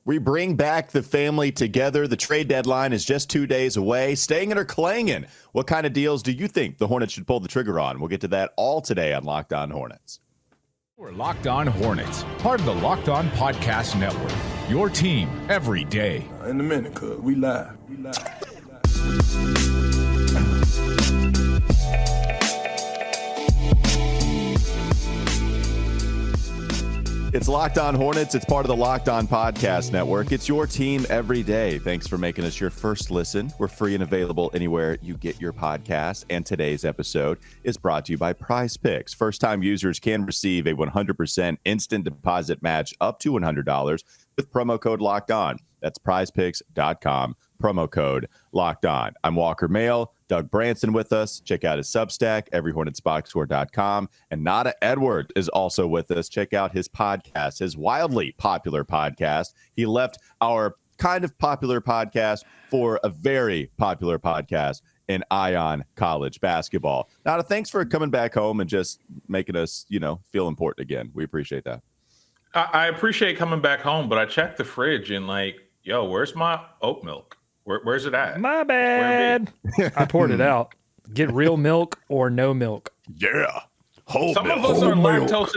We bring back the family together. The trade deadline is just 2 days away. Stangin or Clangin? What kind of deals do you think the Hornets should pull the trigger on? We'll get to that all today on Locked On Hornets. We're Locked On Hornets, part of the Locked On Podcast Network. Your team every day. In a minute, cuz we live. It's Locked On Hornets. It's part of the Locked On Podcast Network. It's your team every day. Thanks for making us your first listen. We're free and available anywhere you get your podcast. And today's episode is brought to you by PrizePicks. First-time users can receive a 100% instant deposit match up to $100 with promo code Locked On. That's PrizePicks.com. Promo code Locked On. I'm Walker Mail. Doug Branson with us. Check out his substack, everyhornetsboxscore.com. And Nata Edwards is also with us. Check out his podcast, his wildly popular podcast. He left our kind of popular podcast for a very popular podcast in Ion College basketball. Nata, thanks for coming back home and just making us, feel important again. We appreciate that. I appreciate coming back home, but I checked the fridge and yo, where's my oat milk? Where's it at? My bad. I poured it out. Get real milk or no milk. Yeah. Some of us are lactose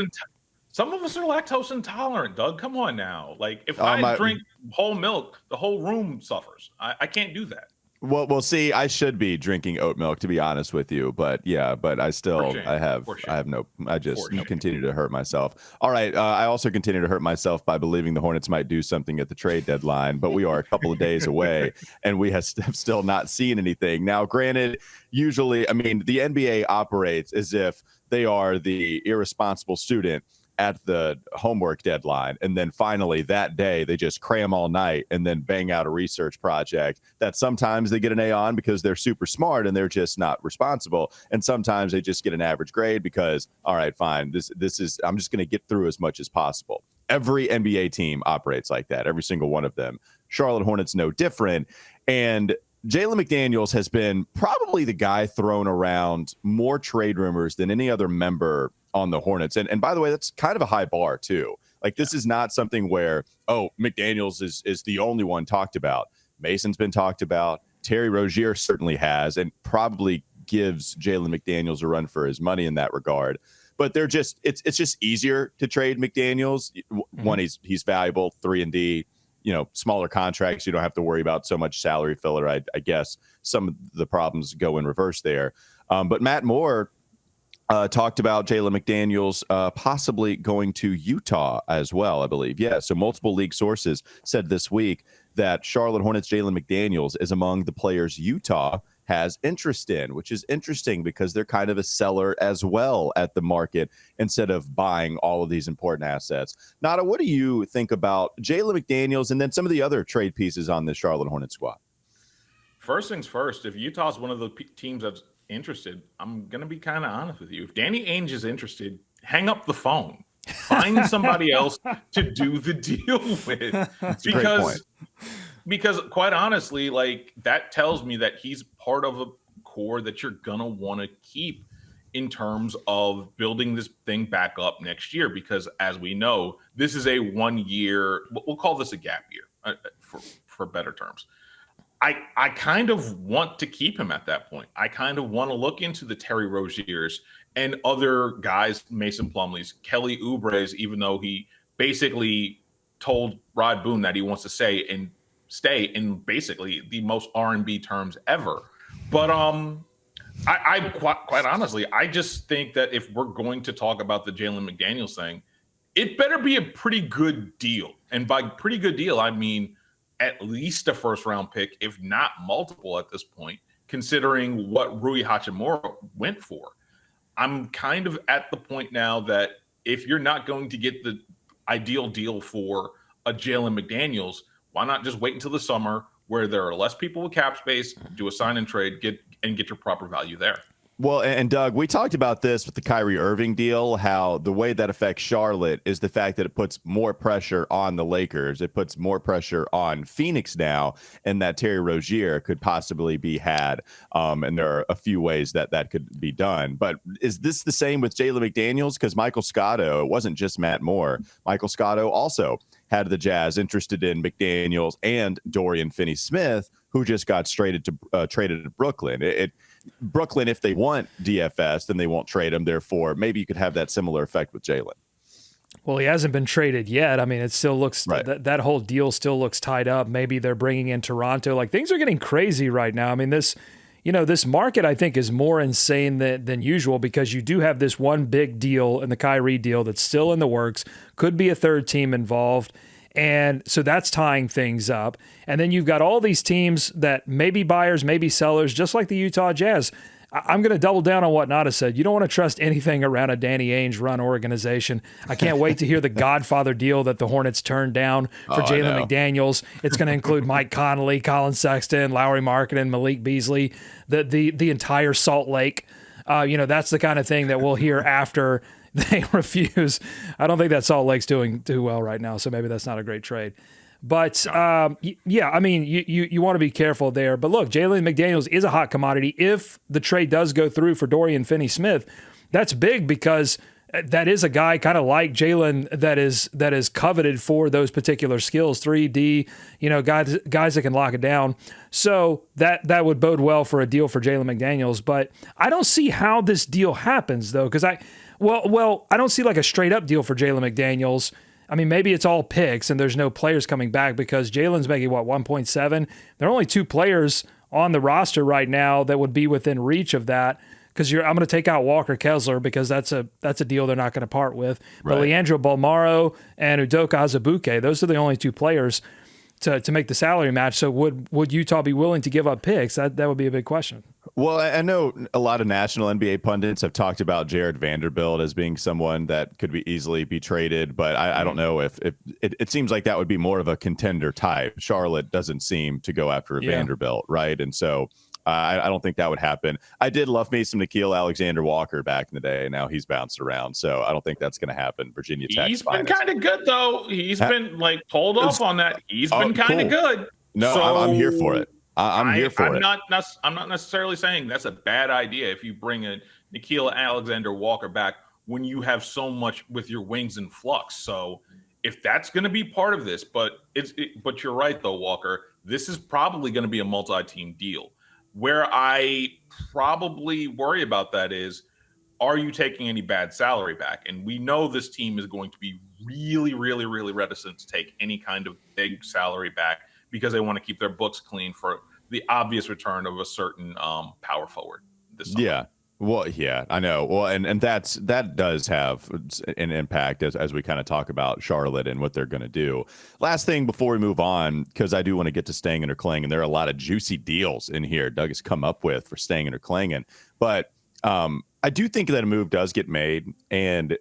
intolerant, Doug. Come on now. If I drink whole milk, the whole room suffers. I can't do that. Well, we'll see. I should be drinking oat milk, to be honest with you, but I still, I just continue to hurt myself. All right. I also continue to hurt myself by believing the Hornets might do something at the trade deadline, but we are a couple of days away and we have still not seen anything. Now, granted, usually, the NBA operates as if they are the irresponsible student at the homework deadline. And then finally that day, they just cram all night and then bang out a research project that sometimes they get an A on because they're super smart and they're just not responsible. And sometimes they just get an average grade because, all right, fine, this is, I'm just going to get through as much as possible. Every NBA team operates like that, every single one of them. Charlotte Hornets no different. And Jalen McDaniels has been probably the guy thrown around more trade rumors than any other member on the Hornets. And by the way, that's kind of a high bar too. This is not something where, McDaniels is the only one talked about. Mason's been talked about. Terry Rozier certainly has, and probably gives Jalen McDaniels a run for his money in that regard. But they're just, it's just easier to trade McDaniels. One, he's valuable. 3-and-D, smaller contracts. You don't have to worry about so much salary filler. I guess some of the problems go in reverse there. But Matt Moore talked about Jalen McDaniels possibly going to Utah as well, I believe. Yeah, so multiple league sources said this week that Charlotte Hornets Jalen McDaniels is among the players Utah has interest in, which is interesting because they're kind of a seller as well at the market instead of buying all of these important assets. Nata, what do you think about Jalen McDaniels and then some of the other trade pieces on the Charlotte Hornets squad? First things first, if Utah's one of the teams that's interested, I'm going to be kind of honest with you. If Danny Ainge is interested, hang up the phone. Find somebody else to do the deal with. Because quite honestly, that tells me that he's part of a core that you're going to want to keep in terms of building this thing back up next year. Because as we know, this is a 1 year, we'll call this a gap year for better terms. I kind of want to keep him at that point. I kind of want to look into the Terry Roziers and other guys, Mason Plumlee's, Kelly Oubre's, even though he basically told Rod Boone that he wants to stay in basically the most R&B terms ever. But I quite honestly, I just think that if we're going to talk about the Jalen McDaniels thing, it better be a pretty good deal. And by pretty good deal, I mean at least a first-round pick, if not multiple at this point, considering what Rui Hachimura went for. I'm kind of at the point now that if you're not going to get the ideal deal for a Jalen McDaniels, why not just wait until the summer where there are less people with cap space, do a sign and trade, get your proper value there. Well, and Doug, we talked about this with the Kyrie Irving deal, how the way that affects Charlotte is the fact that it puts more pressure on the Lakers. It puts more pressure on Phoenix now, and that Terry Rozier could possibly be had. And there are a few ways that could be done. But is this the same with Jalen McDaniels? Because Michael Scotto, it wasn't just Matt Moore. Michael Scotto also had the Jazz interested in McDaniels and Dorian Finney-Smith, who just got traded to Brooklyn. Brooklyn, if they want DFS, then they won't trade him. Therefore, maybe you could have that similar effect with Jalen. Well, he hasn't been traded yet. I mean, it still looks right. that whole deal still looks tied up. Maybe they're bringing in Toronto. Like, things are getting crazy right now. I mean, this market, I think, is more insane than usual, because you do have this one big deal in the Kyrie deal that's still in the works. Could be a third team involved. And so that's tying things up. And then you've got all these teams that may be buyers, maybe sellers, just like the Utah Jazz. I'm going to double down on what Nata said. You don't want to trust anything around a Danny Ainge-run organization. I can't wait to hear the Godfather deal that the Hornets turned down for Jalen McDaniels. It's going to include Mike Conley, Colin Sexton, Lauri Markkanen, Malik Beasley, the entire Salt Lake. That's the kind of thing that we'll hear after they refuse. I don't think that Salt Lake's doing too well right now, so maybe that's not a great trade. But, yeah, I mean, you want to be careful there. But look, Jalen McDaniels is a hot commodity. If the trade does go through for Dorian Finney-Smith, that's big, because that is a guy kind of like Jalen that is coveted for those particular skills, 3D, guys that can lock it down. So that would bode well for a deal for Jalen McDaniels. But I don't see how this deal happens, though, because I don't see like a straight up deal for Jalen McDaniels. I mean, maybe it's all picks and there's no players coming back, because Jalen's making 1.7. There are only 2 players on the roster right now that would be within reach of that. Because I'm going to take out Walker Kessler, because that's a deal they're not going to part with. Right. But Leandro Bolmaro and Udoka Azubuike, those are the only 2 players to make the salary match. So would Utah be willing to give up picks? That would be a big question. Well, I know a lot of national NBA pundits have talked about Jared Vanderbilt as being someone that could easily be traded, but I don't know if it seems like that would be more of a contender type. Charlotte doesn't seem to go after Vanderbilt, right? And so I don't think that would happen. I did love me some Nickeil Alexander-Walker back in the day, and now he's bounced around, so I don't think that's going to happen. Virginia Tech. He's been kind of good, though. He's been hold off on that. He's been kind of good. No, so I'm here for it. I'm here for it. I'm not necessarily saying that's a bad idea if you bring a Nickeil Alexander-Walker back when you have so much with your wings in flux. So if that's going to be part of this, but you're right though, Walker. This is probably going to be a multi-team deal. Where I probably worry about that is, are you taking any bad salary back? And we know this team is going to be really, really, really reticent to take any kind of big salary back, because they want to keep their books clean for the obvious return of a certain power forward this summer. Yeah. Well, yeah, I know. Well, and that does have an impact as we kind of talk about Charlotte and what they're going to do. Last thing before we move on, because I do want to get to Stangin or Clangin. There are a lot of juicy deals in here Doug has come up with for Stangin or Clangin. But I do think that a move does get made, and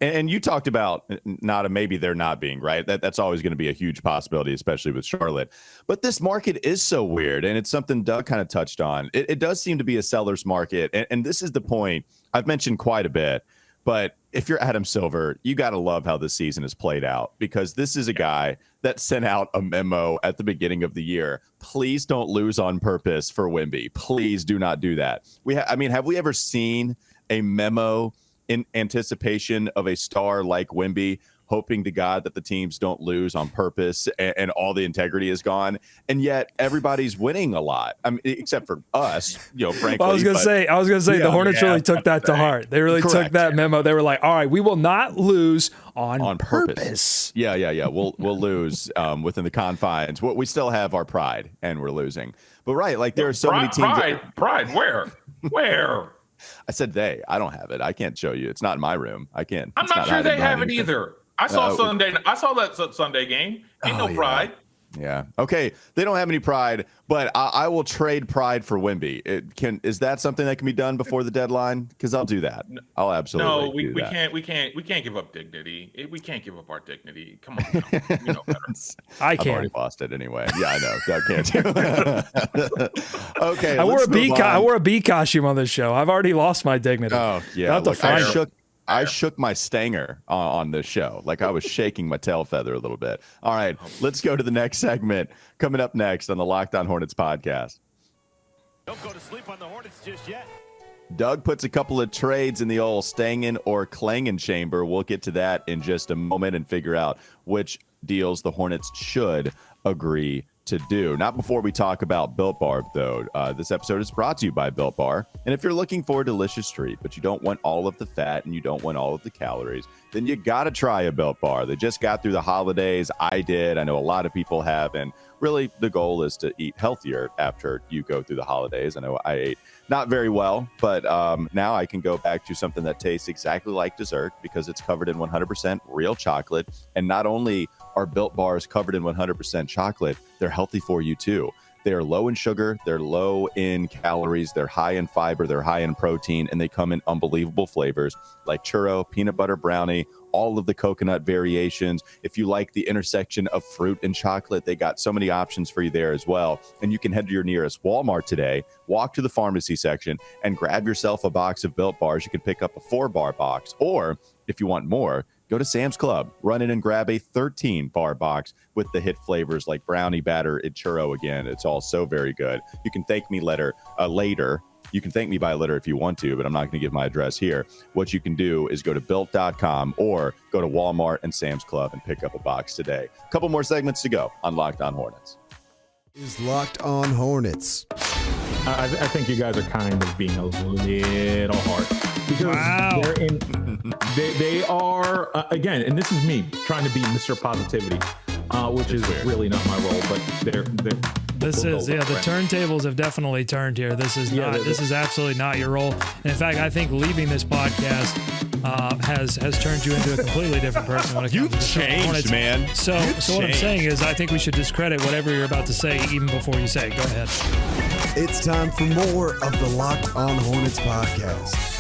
you talked about maybe they're not being right. That's always going to be a huge possibility, especially with Charlotte. But this market is so weird, and it's something Doug kind of touched on. It does seem to be a seller's market, and this is the point I've mentioned quite a bit. But if you're Adam Silver, you got to love how this season has played out, because this is a guy that sent out a memo at the beginning of the year. Please don't lose on purpose for Wemby. Please do not do that. Have we ever seen a memo in anticipation of a star like Wemby, hoping to God that the teams don't lose on purpose and all the integrity is gone? And yet everybody's winning a lot. I mean, except for us, frankly. Well, I was going to say the Hornets really took that to heart. They really took that memo. They were like, all right, we will not lose on purpose. Yeah. We'll lose within the confines. We still have our pride, and we're losing. But right, like there are so many teams. Pride, where? I said they. I don't have it. I can't show you. It's not in my room. I can't. I'm not sure they have it either. I saw that Sunday game. Ain't no pride. Yeah. Okay. They don't have any pride, but I will trade pride for Wemby. Is that something that can be done before the deadline? Because I'll do that. I'll absolutely. No, we can't give up dignity. We can't give up our dignity. Come on, you know better. I've already lost it anyway. Yeah, I know. Doug can't. Okay. I wore a bee costume on this show. I've already lost my dignity. Oh yeah. I shook my stanger on this show. Like I was shaking my tail feather a little bit. All right, let's go to the next segment. Coming up next on the Locked On Hornets podcast. Don't go to sleep on the Hornets just yet. Doug puts a couple of trades in the old Stangin or Clangin chamber. We'll get to that in just a moment and figure out which deals the Hornets should agree to do. Not before we talk about Built Bar, though. This episode is brought to you by Built Bar. And if you're looking for a delicious treat, but you don't want all of the fat and you don't want all of the calories, then you got to try a Built Bar. They just got through the holidays. I did. I know a lot of people have. And really, the goal is to eat healthier after you go through the holidays. I know I ate not very well, but now I can go back to something that tastes exactly like dessert because it's covered in 100% real chocolate. And not only are Built Bars covered in 100% chocolate, they're healthy for you too. They're low in sugar, they're low in calories, they're high in fiber, they're high in protein, and they come in unbelievable flavors like churro, peanut butter brownie, all of the coconut variations. If you like the intersection of fruit and chocolate, they got so many options for you there as well. And you can head to your nearest Walmart today, walk to the pharmacy section, and grab yourself a box of Built Bars. You can pick up a 4-bar box, or if you want more, go to Sam's Club, run in and grab a 13-bar box with the hit flavors like brownie batter and churro again. It's all so very good. You can thank me later. You can thank me by letter if you want to, but I'm not going to give my address here. What you can do is go to built.com or go to Walmart and Sam's Club and pick up a box today. A couple more segments to go on Locked On Hornets. Is Locked On Hornets. I think you guys are kind of being a little hard because they are again, and this is me trying to be Mr. Positivity, which is really not my role, but they're the turntables have definitely turned here. This is this is absolutely not your role. And in fact, I think leaving this podcast has turned you into a completely different person when it comes to the changed, Hornets. Man. So what I'm saying is I think we should discredit whatever you're about to say even before you say it. Go ahead. It's time for more of the Locked On Hornets podcast.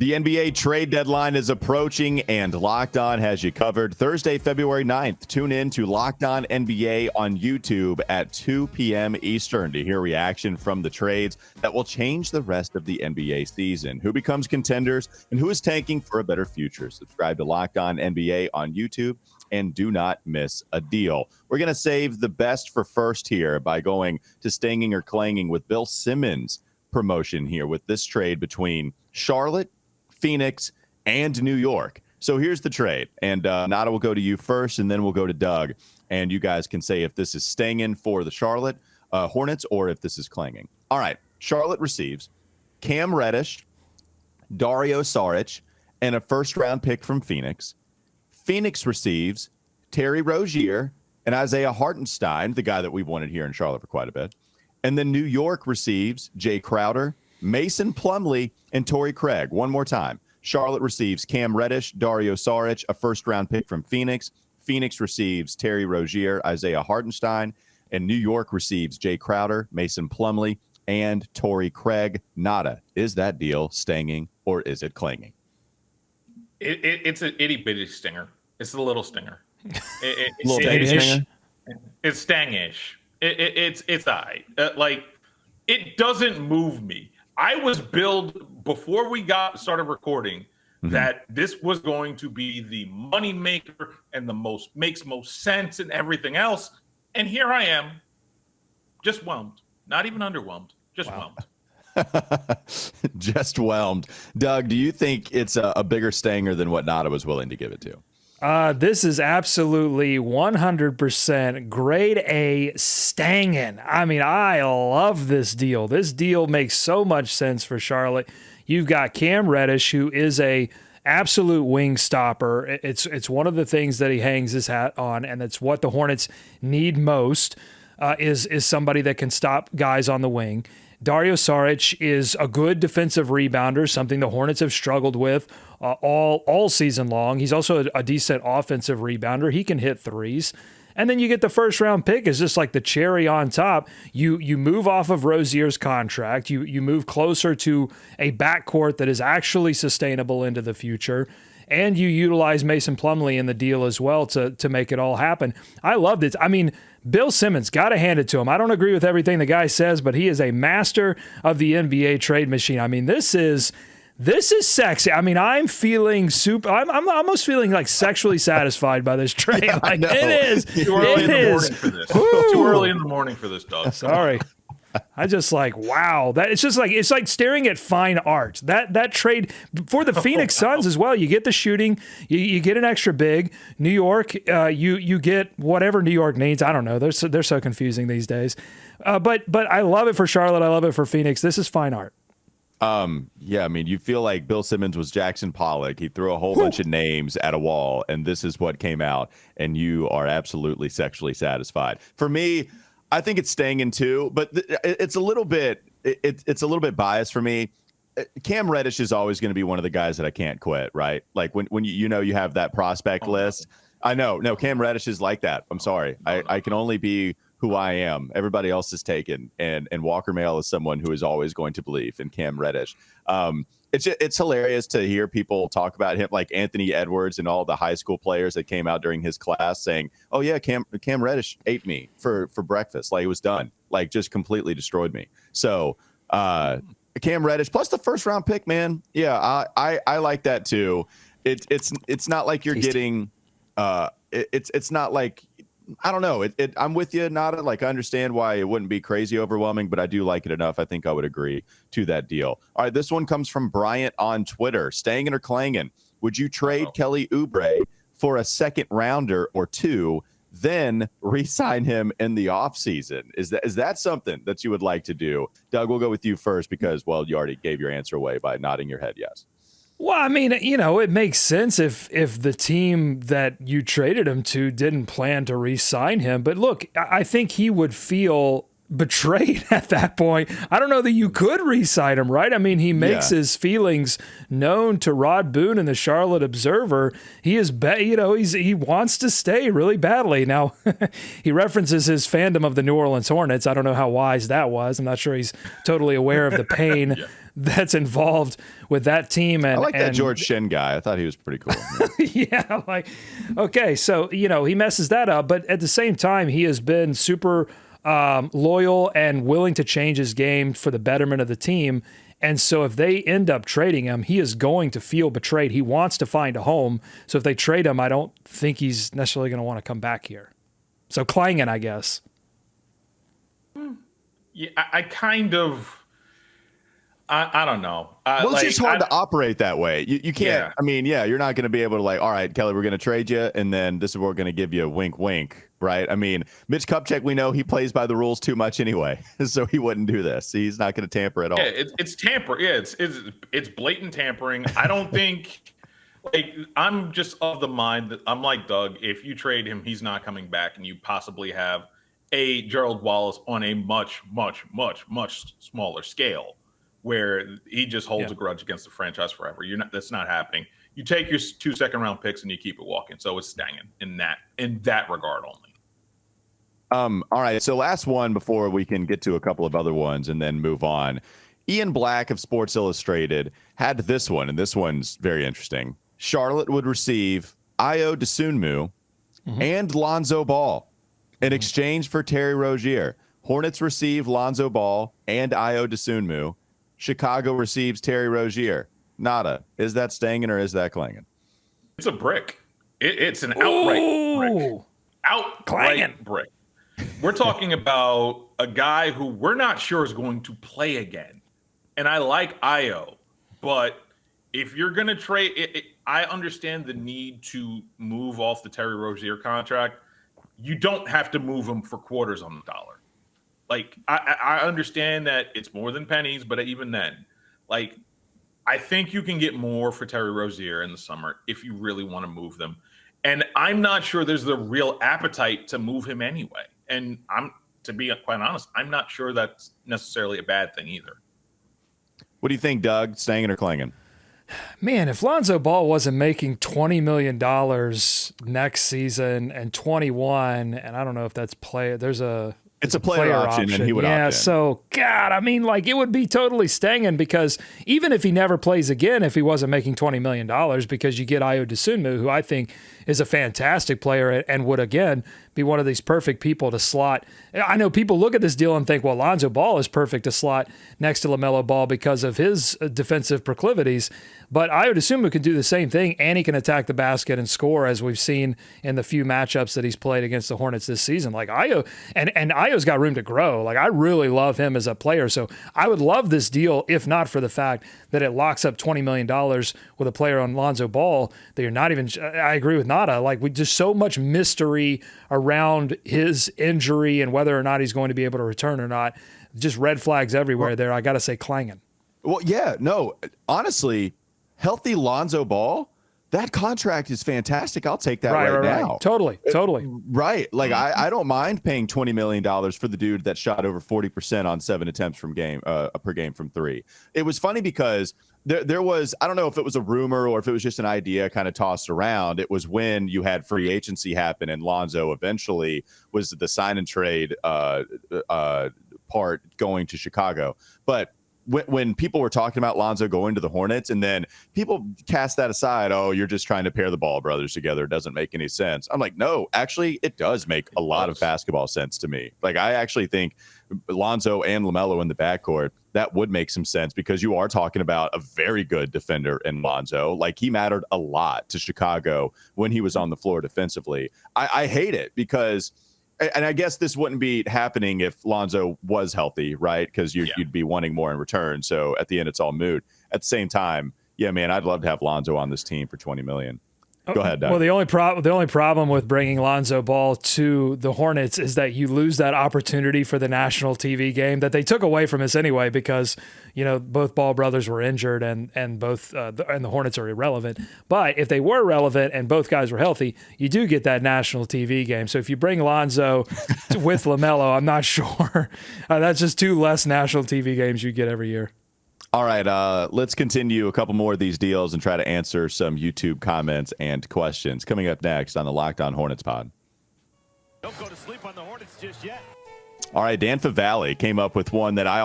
The NBA trade deadline is approaching, and Locked On has you covered. Thursday, February 9th, tune in to Locked On NBA on YouTube at 2 p.m. Eastern to hear reaction from the trades that will change the rest of the NBA season. Who becomes contenders and who is tanking for a better future? Subscribe to Locked On NBA on YouTube and do not miss a deal. We're going to save the best for first here by going to Stangin or Clangin with Bill Simmons promotion here with this trade between Charlotte, Phoenix, and New York. So here's the trade. And Nata will go to you first, and then we'll go to Doug. And you guys can say if this is Stangin for the Charlotte Hornets or if this is Clangin. All right. Charlotte receives Cam Reddish, Dario Saric, and a first-round pick from Phoenix. Phoenix receives Terry Rozier and Isaiah Hartenstein, the guy that we've wanted here in Charlotte for quite a bit. And then New York receives Jay Crowder, Mason Plumlee, and Torrey Craig. One more time. Charlotte receives Cam Reddish, Dario Saric, a first-round pick from Phoenix. Phoenix receives Terry Rozier, Isaiah Hartenstein, and New York receives Jay Crowder, Mason Plumlee, and Torrey Craig. Nata, is that deal Stangin or is it Clangin? It's an itty-bitty stinger. It's a little stinger. Little Stang-ish? It's Stang-ish. It's all right. It doesn't move me. I was billed before we started recording that this was going to be the money maker and makes most sense and everything else. And here I am, just whelmed. Not even underwhelmed, just whelmed. Just whelmed. Doug, do you think it's a bigger stanger than what Nata was willing to give it to? This is absolutely 100% grade A Stangin. I mean, I love this deal. This deal makes so much sense for Charlotte. You've got Cam Reddish, who is a absolute wing stopper. It's one of the things that he hangs his hat on, and it's what the Hornets need most, is somebody that can stop guys on the wing. Dario Saric is a good defensive rebounder, something the Hornets have struggled with all season long. He's also a decent offensive rebounder. He can hit threes. And then you get the first round pick is just like the cherry on top. You move off of Rozier's contract. You move closer to a backcourt that is actually sustainable into the future. And you utilize Mason Plumlee in the deal as well to make it all happen. I loved it. I mean, Bill Simmons, got to hand it to him. I don't agree with everything the guy says, but he is a master of the NBA trade machine. I mean, this is sexy. I mean, I'm feeling super. I'm almost feeling like sexually satisfied by this trade. Like it is. Too early in the morning for this. Too early in the morning for this, dog. Sorry. I just like, wow. It's like staring at fine art. That trade for the Phoenix Suns as well. You get the shooting, you get an extra big. New York, you get whatever New York needs. I don't know. They're so confusing these days. But I love it for Charlotte. I love it for Phoenix. This is fine art. Yeah, I mean, you feel like Bill Simmons was Jackson Pollock. He threw a whole bunch of names at a wall, and this is what came out, and you are absolutely sexually satisfied. For me, I think it's Stangin too, but it's a little bit it's a little bit biased for me. Cam Reddish is always going to be one of the guys that I can't quit, right? Like when you have that prospect list. I know, no, Cam Reddish is like that. I'm sorry, I can only be who I am. Everybody else is taken, and Walker Mail is someone who is always going to believe in Cam Reddish. It's hilarious to hear people talk about him, like Anthony Edwards and all the high school players that came out during his class saying, "Oh yeah, Cam Reddish ate me for breakfast. Like it was done. Like just completely destroyed me." So Cam Reddish plus the first round pick, man. Yeah, I like that too. It's not like you're getting. It's not like. I don't know. I'm with you, Nata. Like, I understand why it wouldn't be crazy overwhelming, but I do like it enough. I think I would agree to that deal. All right, this one comes from Bryant on Twitter. Stangin or Clangin? Would you trade Kelly Oubre for a second rounder or two, then re-sign him in the offseason? Is that something that you would like to do? Doug, we'll go with you first because, well, you already gave your answer away by nodding your head yes. Well, I mean, it makes sense if the team that you traded him to didn't plan to re-sign him. But look, I think he would feel betrayed at that point. I don't know that you could re-sign him, right? I mean, he makes his feelings known to Rod Boone and the Charlotte Observer. He is, he wants to stay really badly. Now, he references his fandom of the New Orleans Hornets. I don't know how wise that was. I'm not sure he's totally aware of the pain that's involved with that team. And I like that George Shen guy. I thought he was pretty cool. Yeah, okay, so he messes that up, but at the same time, he has been super loyal and willing to change his game for the betterment of the team. And so if they end up trading him, he is going to feel betrayed. He wants to find a home. So if they trade him, I don't think he's necessarily going to want to come back here. So Clangin, I guess. Yeah, I kind of. I don't know. Well, it's just hard to operate that way. You can't. Yeah. I mean, you're not going to be able to all right, Kelly, we're going to trade you, and then this is what we're going to give you, wink, wink, right? I mean, Mitch Kupchak, we know he plays by the rules too much anyway, so he wouldn't do this. He's not going to tamper at all. Yeah, it's tamper. Yeah, it's blatant tampering. I don't think. I'm just of the mind that I'm like Doug. If you trade him, he's not coming back, and you possibly have a Gerald Wallace on a much, much, much, much smaller scale, where he just holds a grudge against the franchise forever. That's not happening. You take your 2 second-round picks and you keep it walking. So it's Stangin in that regard only. All right. So last one before we can get to a couple of other ones and then move on. Ian Black of Sports Illustrated had this one, and this one's very interesting. Charlotte would receive Ayo Dosunmu and Lonzo Ball in exchange for Terry Rozier. Hornets receive Lonzo Ball and Ayo Dosunmu. Chicago receives Terry Rozier. Nata, is that Stangin or is that Clangin? It's a brick. It's an outright brick. Outright brick. We're talking about a guy who we're not sure is going to play again. And I like Ayo, but if you're going to trade, I understand the need to move off the Terry Rozier contract. You don't have to move him for quarters on the dollar. I understand that it's more than pennies, but even then, I think you can get more for Terry Rozier in the summer if you really want to move them. And I'm not sure there's the real appetite to move him anyway. And to be quite honest, I'm not sure that's necessarily a bad thing either. What do you think, Doug? Stangin or Clangin? Man, if Lonzo Ball wasn't making $20 million next season and 21, and I don't know if that's it's a player option, and he would opt in. So, God, I mean, it would be totally Stangin because even if he never plays again, if he wasn't making $20 million, because you get Ayo Dosunmu, who I think is a fantastic player and would, again, be one of these perfect people to slot. I know people look at this deal and think, well, Lonzo Ball is perfect to slot next to LaMelo Ball because of his defensive proclivities. But I would assume he could do the same thing, and he can attack the basket and score, as we've seen in the few matchups that he's played against the Hornets this season. Like Ayo, and Ayo's got room to grow. Like, I really love him as a player. So I would love this deal if not for the fact that it locks up $20 million with a player on Lonzo Ball that you're not even. I agree with Nata. Like, we just so much mystery around his injury and whether or not he's going to be able to return or not. Just red flags everywhere there. I got to say, Clangin. Well, yeah, no, honestly, healthy Lonzo Ball, that contract is fantastic. I'll take that right now. Totally. Right. Like, I don't mind paying $20 million for the dude that shot over 40% on 7 attempts per game from 3. It was funny because there was, I don't know if it was a rumor or if it was just an idea kind of tossed around. It was when you had free agency happen and Lonzo eventually was the sign and trade part going to Chicago. But when people were talking about Lonzo going to the Hornets, and then people cast that aside, oh, you're just trying to pair the Ball brothers together. It doesn't make any sense. I'm like, no, actually, it does make a lot of basketball sense to me. Like, I actually think Lonzo and LaMelo in the backcourt, that would make some sense because you are talking about a very good defender in Lonzo. Like, he mattered a lot to Chicago when he was on the floor defensively. I hate it because – and I guess this wouldn't be happening if Lonzo was healthy, right? Because you'd be wanting more in return. So at the end, it's all moot. At the same time, yeah, man, I'd love to have Lonzo on this team for $20 million. Go ahead, Doug. Well, the only problem with bringing Lonzo Ball to the Hornets is that you lose that opportunity for the national TV game that they took away from us anyway because, you know, both Ball brothers were injured and the Hornets are irrelevant. But if they were relevant and both guys were healthy, you do get that national TV game. So if you bring Lonzo with LaMelo, I'm not sure. That's just 2 less national TV games you get every year. All right, let's continue a couple more of these deals and try to answer some YouTube comments and questions. Coming up next on the Locked On Hornets pod. Don't go to sleep on the Hornets just yet. All right, Dan Favale came up with one that I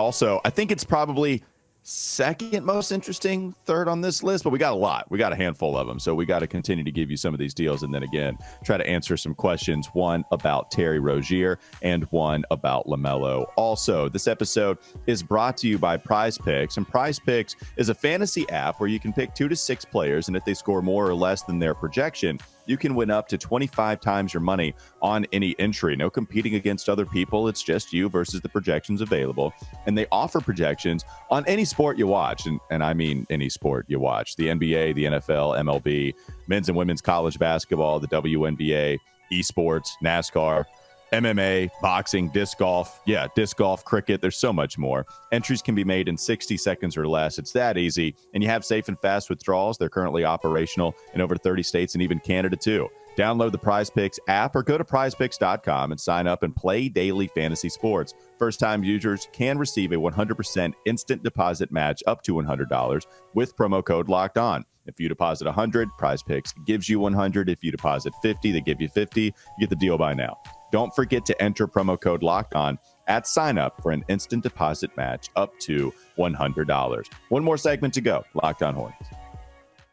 think it's probably second most interesting, third on this list, but we got a lot. We got a handful of them, so we got to continue to give you some of these deals and then again try to answer some questions, one about Terry Rozier and one about LaMelo. Also, this episode is brought to you by PrizePicks, and PrizePicks is a fantasy app where you can pick 2 to 6 players, and if they score more or less than their projection, you can win up to 25 times your money on any entry. No competing against other people. It's just you versus the projections available. And they offer projections on any sport you watch. And I mean any sport you watch. The NBA, the NFL, MLB, men's and women's college basketball, the WNBA, esports, NASCAR, MMA, boxing, disc golf. Yeah, disc golf, cricket. There's so much more. Entries can be made in 60 seconds or less. It's that easy. And you have safe and fast withdrawals. They're currently operational in over 30 states and even Canada too. Download the PrizePicks app or go to prizepicks.com and sign up and play daily fantasy sports. First-time users can receive a 100% instant deposit match up to $100 with promo code Locked On. If you deposit $100, PrizePicks gives you $100. If you deposit $50, they give you $50. You get the deal by now. Don't forget to enter promo code Locked On at sign up for an instant deposit match up to $100. One more segment to go. Locked On Hornets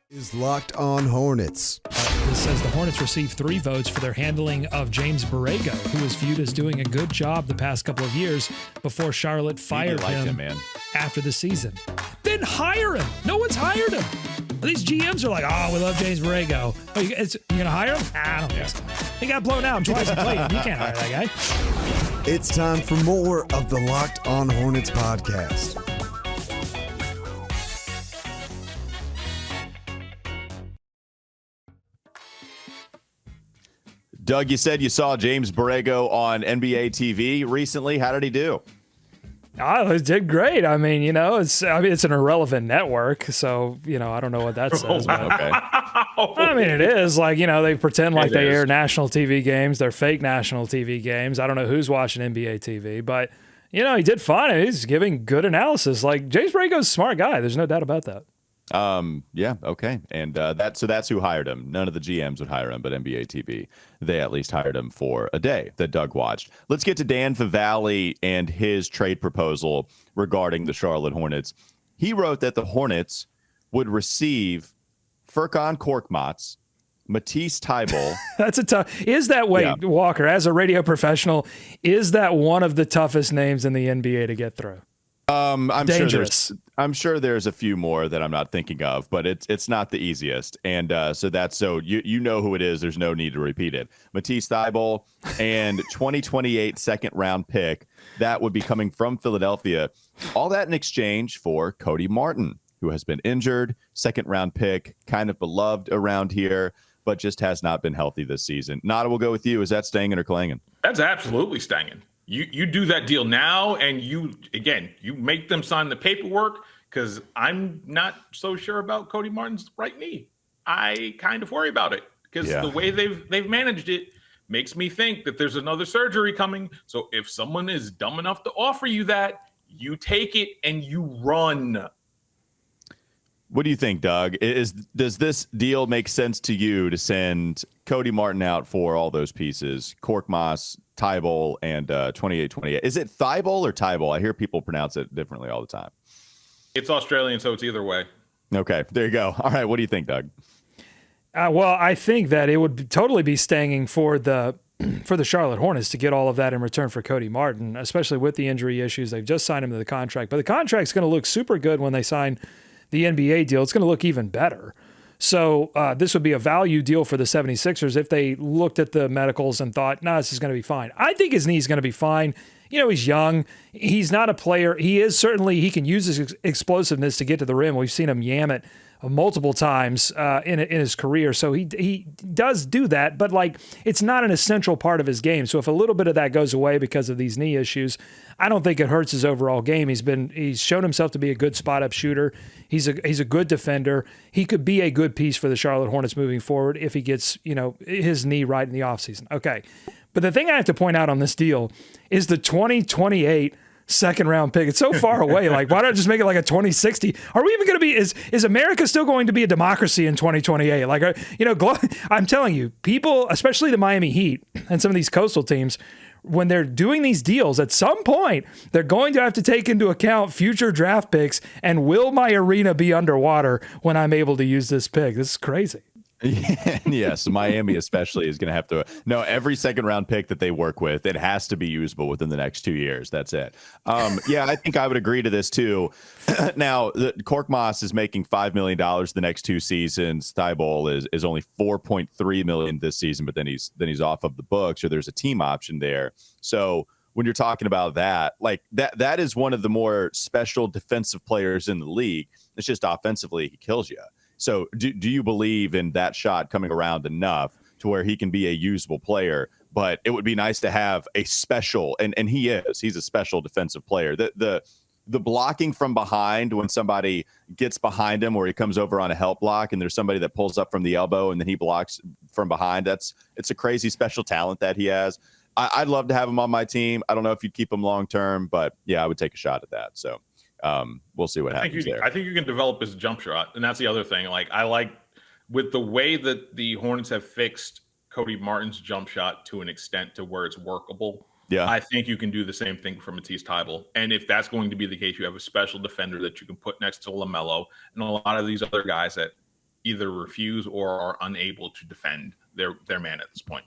is Locked On Hornets. This says the Hornets received 3 votes for their handling of James Borrego, who was viewed as doing a good job the past couple of years before Charlotte fired him after the season. Then hire him. No one's hired him. These GMs are like, oh, we love James Borrego. Oh, you going to hire him? I don't think so. He got blown out twice and played him. You can't hire that guy. It's time for more of the Locked On Hornets podcast. Doug, you said you saw James Borrego on NBA TV recently. How did he do? Oh, it did great. I mean, you know, it's an irrelevant network, so you know, I don't know what that says. But, okay. I mean, it is like, you know, they pretend like they air national TV games. They're fake national TV games. I don't know who's watching NBA TV, but you know, he did fine. He's giving good analysis. Like, James Borrego's a smart guy. There's no doubt about that. Yeah, okay. And that's who hired him. None of the GMs would hire him, but NBA TV, they at least hired him for a day that Doug watched. Let's get to Dan Favale and his trade proposal regarding the Charlotte Hornets. He wrote that the Hornets would receive Furkan Korkmaz, Matisse Thybulle. That's a tough. Is that Walker, as a radio professional, is that one of the toughest names in the NBA to get through? I'm sure there's a few more that I'm not thinking of, but it's not the easiest. And so you know who it is. There's no need to repeat it. Matisse Thybulle and 2028 second round pick that would be coming from Philadelphia. All that in exchange for Cody Martin, who has been injured, second round pick, kind of beloved around here, but just has not been healthy this season. Nata, will go with you. Is that Stangin or Clangin? That's absolutely Stangin. You do that deal now, and you make them sign the paperwork, because I'm not so sure about Cody Martin's right knee. I kind of worry about it because the way they've managed it makes me think that there's another surgery coming. So if someone is dumb enough to offer you that, you take it and you run. What do you think, Doug? Does this deal make sense to you to send Cody Martin out for all those pieces? Korkmaz, Thybulle, and 2828. Is it Thybulle or Thybulle? I hear people pronounce it differently all the time. It's Australian, so it's either way. Okay, there you go. All right, what do you think, Doug? Well, I think that it would totally be stanging for the Charlotte Hornets to get all of that in return for Cody Martin, especially with the injury issues. They've just signed him to the contract, but the contract's going to look super good when they sign the NBA deal. It's going to look even better. So this would be a value deal for the 76ers if they looked at the medicals and thought, no, this is going to be fine. I think his knee's going to be fine. You know, he's young. He's not a player. He can use his explosiveness to get to the rim. We've seen him yam it multiple times in his career. So he does do that, but it's not an essential part of his game. So if a little bit of that goes away because of these knee issues, I don't think it hurts his overall game. He's shown himself to be a good spot up shooter. He's a good defender. He could be a good piece for the Charlotte Hornets moving forward if he gets, his knee right in the offseason. Okay. But the thing I have to point out on this deal is the 2028 second round pick. It's so far away. Why not just make it like a 2060? Are we even going to be, is America still going to be a democracy in 2028? I'm telling you, people, especially the Miami Heat and some of these coastal teams, when they're doing these deals, at some point, they're going to have to take into account future draft picks, and will my arena be underwater when I'm able to use this pick? This is crazy. Yes, Miami especially is going to have to know every second round pick that they work with. It has to be usable within the next 2 years. That's it. I think I would agree to this too. Now, Korkmaz is making $5 million the next 2 seasons. Thybulle is only $4.3 million this season, but then he's off of the books, or there's a team option there. So when you're talking about that, that is one of the more special defensive players in the league. It's just offensively he kills you. So do you believe in that shot coming around enough to where he can be a usable player? But it would be nice to have a special, and he's a special defensive player. The blocking from behind, when somebody gets behind him or he comes over on a help block and there's somebody that pulls up from the elbow and then he blocks from behind, it's a crazy special talent that he has. I'd love to have him on my team. I don't know if you'd keep him long term, but yeah, I would take a shot at that. So we'll see what happens there. I think you can develop his jump shot, and that's the other thing. I like with the way that the Hornets have fixed Cody Martin's jump shot to an extent to where it's workable. Yeah, I think you can do the same thing for Matisse Thybulle. And if that's going to be the case, you have a special defender that you can put next to LaMelo and a lot of these other guys that either refuse or are unable to defend their man at this point.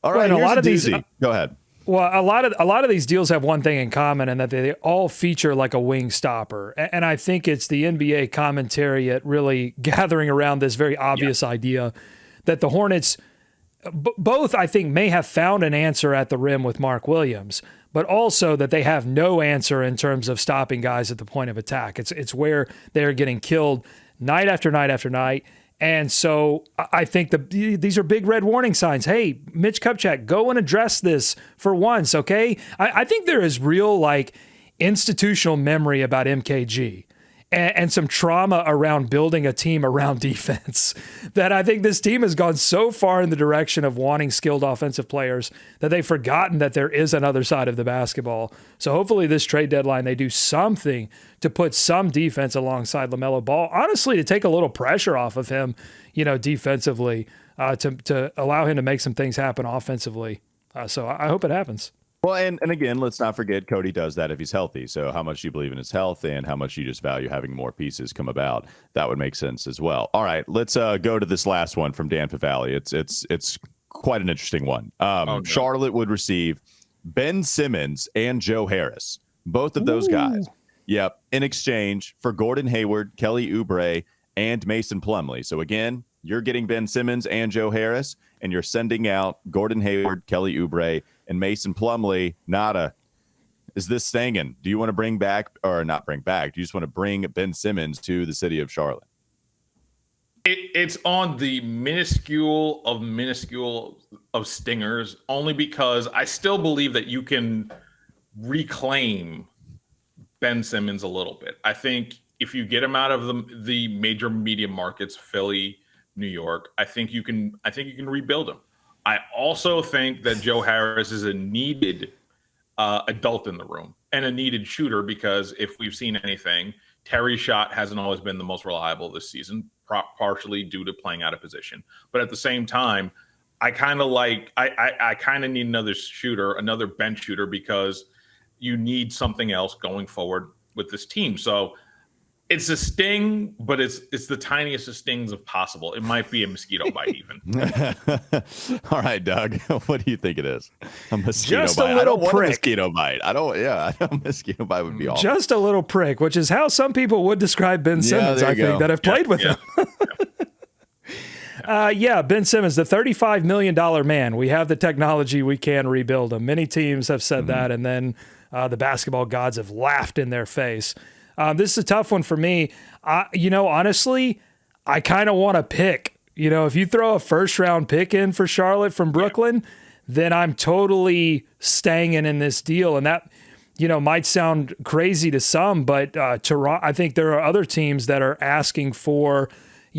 All right, a lot of these. Go ahead. Well, a lot of these deals have one thing in common, and that they all feature like a wing stopper. And I think it's the NBA commentariat really gathering around this very obvious idea that the Hornets both, I think, may have found an answer at the rim with Mark Williams, but also that they have no answer in terms of stopping guys at the point of attack. It's where they're getting killed night after night after night. And so I think these are big red warning signs. Hey, Mitch Kupchak, go and address this for once, okay? I think there is real institutional memory about MKG and some trauma around building a team around defense, that I think this team has gone so far in the direction of wanting skilled offensive players that they've forgotten that there is another side of the basketball. So hopefully this trade deadline, they do something to put some defense alongside LaMelo Ball, honestly, to take a little pressure off of him, defensively, to allow him to make some things happen offensively. So I hope it happens. Well, and again, let's not forget Cody does that if he's healthy. So how much do you believe in his health and how much you just value having more pieces come about? That would make sense as well. All right, let's go to this last one from Dan Favale. It's quite an interesting one. Charlotte would receive Ben Simmons and Joe Harris, both of those guys. Yep, in exchange for Gordon Hayward, Kelly Oubre, and Mason Plumlee. So again, you're getting Ben Simmons and Joe Harris, and you're sending out Gordon Hayward, Kelly Oubre, and Mason Plumlee. Nata, is this Stangin? Do you want to bring back, or not bring back? Do you just want to bring Ben Simmons to the city of Charlotte? It's on the minuscule of stingers, only because I still believe that you can reclaim Ben Simmons a little bit. I think if you get him out of the major media markets, Philly, New York, I think you can rebuild him. I also think that Joe Harris is a needed adult in the room and a needed shooter, because if we've seen anything, Terry's shot hasn't always been the most reliable this season, partially due to playing out of position. But at the same time, I kind of need another shooter, another bench shooter, because you need something else going forward with this team. So it's a sting, but it's the tiniest of stings of possible. It might be a mosquito bite even. All right, Doug, what do you think it is? A mosquito Just bite. a little prick. Want a mosquito bite. A mosquito bite would be awful. Just a little prick, which is how some people would describe Ben Simmons, I think, that have played with him. Ben Simmons, the $35 million man. We have the technology. We can rebuild him. Many teams have said that, and then the basketball gods have laughed in their face. This is a tough one for me. Honestly, I kind of want to pick. If you throw a first-round pick in for Charlotte from Brooklyn, then I'm totally staying in this deal. And that, might sound crazy to some, but Toronto, I think there are other teams that are asking for,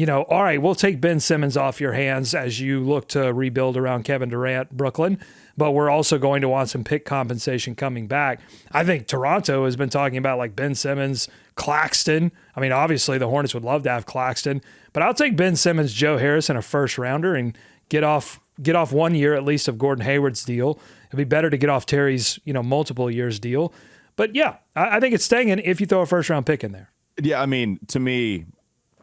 all right, we'll take Ben Simmons off your hands as you look to rebuild around Kevin Durant, Brooklyn, but we're also going to want some pick compensation coming back. I think Toronto has been talking about like Ben Simmons, Claxton. I mean, obviously the Hornets would love to have Claxton, but I'll take Ben Simmons, Joe Harris, and a first rounder and get off 1 year at least of Gordon Hayward's deal. It'd be better to get off Terry's, multiple years deal. But yeah, I think it's Stangin if you throw a first round pick in there. Yeah, I mean, to me,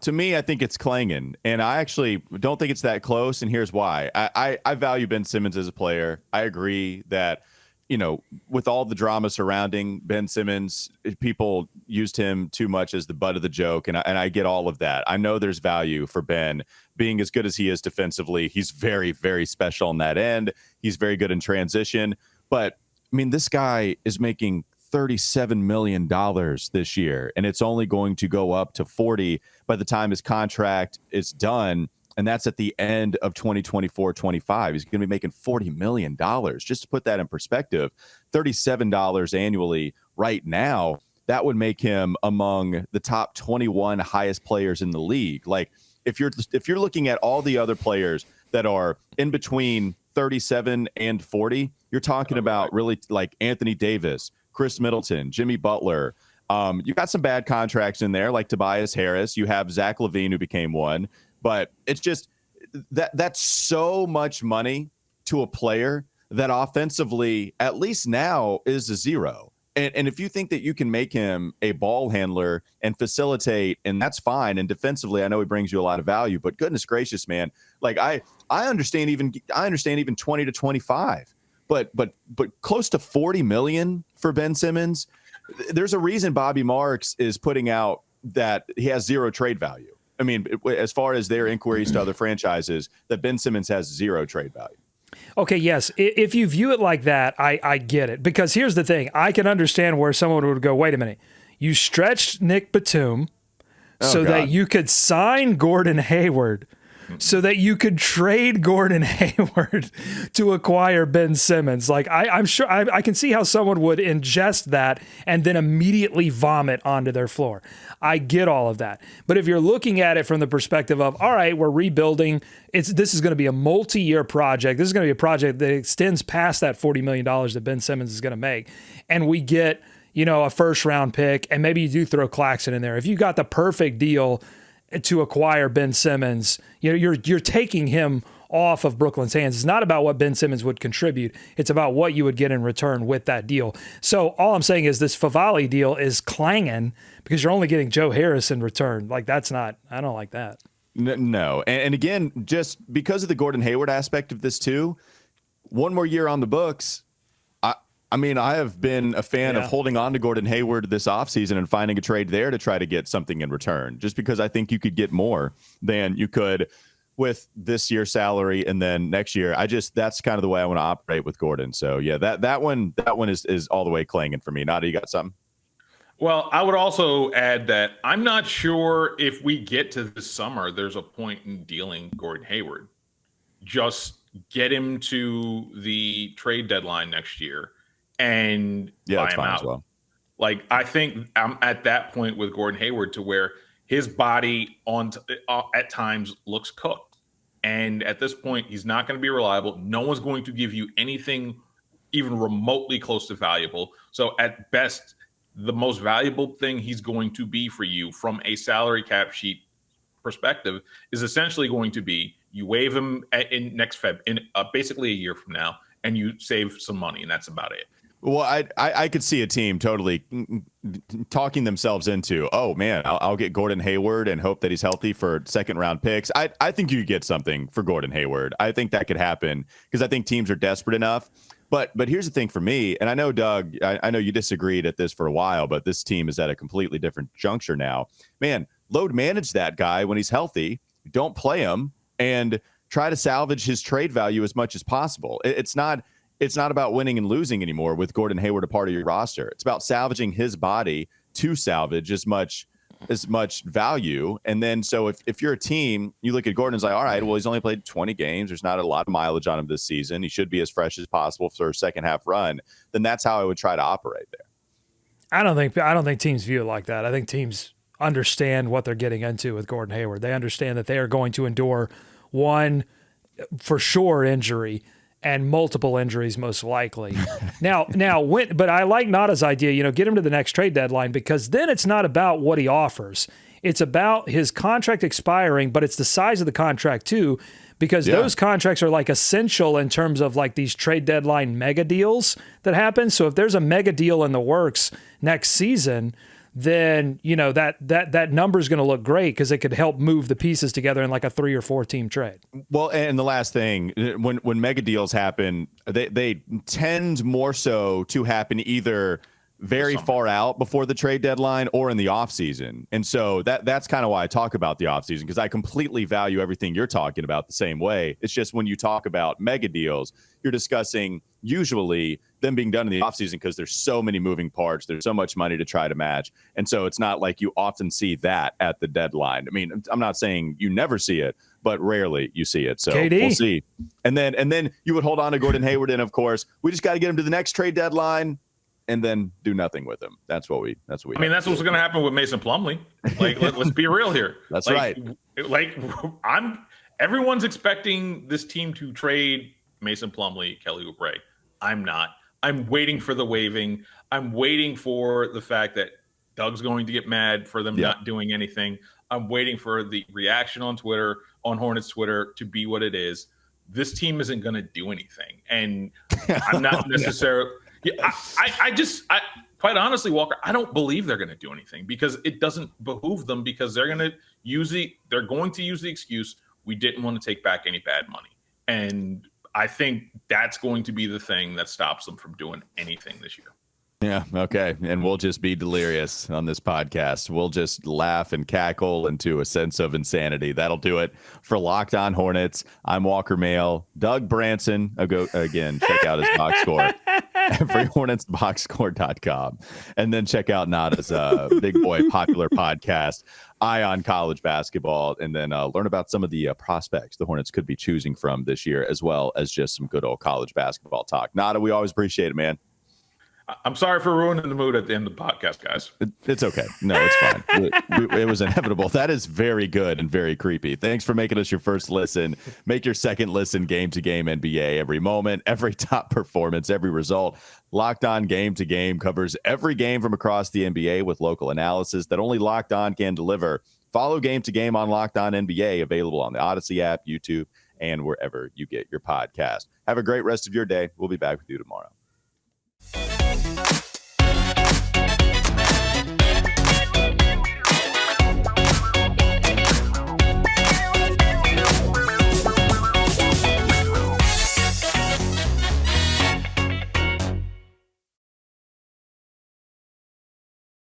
I think it's Clangin, and I actually don't think it's that close, and here's why. I value Ben Simmons as a player. I agree that, with all the drama surrounding Ben Simmons, people used him too much as the butt of the joke, and I get all of that. I know there's value for Ben being as good as he is defensively. He's very, very special on that end. He's very good in transition. But, I mean, this guy is making $37 million this year, and it's only going to go up to 40 by the time his contract is done, and that's at the end of 2024-25. He's going to be making $40 million. Just to put that in perspective, $37 annually right now, that would make him among the top 21 highest players in the league. Like, if you're looking at all the other players that are in between 37 and 40, you're talking about really like Anthony Davis, Chris Middleton, Jimmy Butler. You got some bad contracts in there, like Tobias Harris. You have Zach LaVine, who became one. But it's just that's so much money to a player that offensively, at least now, is a zero. And if you think that you can make him a ball handler and facilitate, and that's fine. And defensively, I know he brings you a lot of value. But goodness gracious, man, like I understand even 20 to 25. But close to 40 million for Ben Simmons. There's a reason Bobby Marks is putting out that he has zero trade value. I mean, as far as their inquiries to other franchises, that Ben Simmons has zero trade value. Okay, yes. If you view it like that, I get it. Because here's the thing. I can understand where someone would go, wait a minute. You stretched Nick Batum that you could sign Gordon Hayward, so that you could trade Gordon Hayward to acquire Ben Simmons. Like, I'm sure I can see how someone would ingest that and then immediately vomit onto their floor. I get all of that. But if you're looking at it from the perspective of, all right, we're rebuilding, this is going to be a multi-year project. This is going to be a project that extends past that $40 million that Ben Simmons is going to make. And we get, a first round pick, and maybe you do throw Claxton in there. If you got the perfect deal to acquire Ben Simmons, you're taking him off of Brooklyn's hands. It's not about what Ben Simmons would contribute. It's about what you would get in return with that deal. So all I'm saying is this Favale deal is clanging because you're only getting Joe Harris in return. Like, that's not, I don't like that. No. And again, just because of the Gordon Hayward aspect of this too, one more year on the books. I mean, I have been a fan of holding on to Gordon Hayward this offseason and finding a trade there to try to get something in return, just because I think you could get more than you could with this year's salary. And then next year, that's kind of the way I want to operate with Gordon. So yeah, that one is all the way clanging for me. Nata, you got something? Well, I would also add that I'm not sure if we get to this summer, there's a point in dealing Gordon Hayward. Just get him to the trade deadline next year and buy him out. Well. Like, I think I'm at that point with Gordon Hayward to where his body at times looks cooked. And at this point, he's not going to be reliable. No one's going to give you anything even remotely close to valuable. So at best, the most valuable thing he's going to be for you from a salary cap sheet perspective is essentially going to be you waive him in next basically a year from now, and you save some money, and that's about it. Well, I could see a team totally talking themselves into, oh man, I'll get Gordon Hayward and hope that he's healthy for second round picks. I think you could get something for Gordon Hayward. I think that could happen because I think teams are desperate enough. But here's the thing for me, and I know, Doug, I know you disagreed at this for a while, but this team is at a completely different juncture now. Man, load manage that guy when he's healthy. Don't play him and try to salvage his trade value as much as possible. It's not about winning and losing anymore with Gordon Hayward a part of your roster. It's about salvaging his body to salvage as much value. And then so if you're a team, you look at Gordon's like, all right, well, he's only played 20 games. There's not a lot of mileage on him this season. He should be as fresh as possible for a second half run. Then that's how I would try to operate there. I don't think teams view it like that. I think teams understand what they're getting into with Gordon Hayward. They understand that they are going to endure one for sure injury and multiple injuries most likely. But I like Nata's idea, get him to the next trade deadline, because then it's not about what he offers. It's about his contract expiring, but it's the size of the contract too, because those contracts are like essential in terms of like these trade deadline mega deals that happen. So if there's a mega deal in the works next season, then that number is going to look great because it could help move the pieces together in like a 3 or 4 team trade. Well, and the last thing, when mega deals happen, they tend more so to happen either very far out before the trade deadline or in the offseason. And so that's kind of why I talk about the offseason, because I completely value everything you're talking about the same way. It's just when you talk about mega deals, you're discussing usually them being done in the offseason because there's so many moving parts. There's so much money to try to match. And so it's not like you often see that at the deadline. I mean, I'm not saying you never see it, but rarely you see it. So KD. We'll see. And then you would hold on to Gordon Hayward. And of course, we just got to get him to the next trade deadline and then do nothing with him. That's what's going to happen with Mason Plumlee. Like, let's be real here. That's right. Everyone's expecting this team to trade Mason Plumlee, Kelly Oubre. I'm not. I'm waiting for the waiving. I'm waiting for the fact that Doug's going to get mad for them not doing anything. I'm waiting for the reaction on Twitter, on Hornets Twitter, to be what it is. This team isn't going to do anything. And I'm not necessarily I quite honestly, Walker, I don't believe they're going to do anything because it doesn't behoove them, because they're going to use the excuse, we didn't want to take back any bad money. And I think that's going to be the thing that stops them from doing anything this year. Yeah. Okay. And we'll just be delirious on this podcast. We'll just laugh and cackle into a sense of insanity. That'll do it for Locked On Hornets. I'm Walker Mail. Doug Branson. Again, check out his box score. everyhornetsboxscore.com. And then check out Nata's big boy popular podcast, Eye on College Basketball, and then learn about some of the prospects the Hornets could be choosing from this year, as well as just some good old college basketball talk. Nata, we always appreciate it, man. I'm sorry for ruining the mood at the end of the podcast, guys. It's okay. No, it's fine. It was inevitable. That is very good and very creepy. Thanks for making us your first listen. Make your second listen game to game NBA. Every moment, every top performance, every result. Locked On Game to Game covers every game from across the NBA with local analysis that only Locked On can deliver. Follow Game to Game on Locked On NBA, available on the Odyssey app, YouTube, and wherever you get your podcast. Have a great rest of your day. We'll be back with you tomorrow.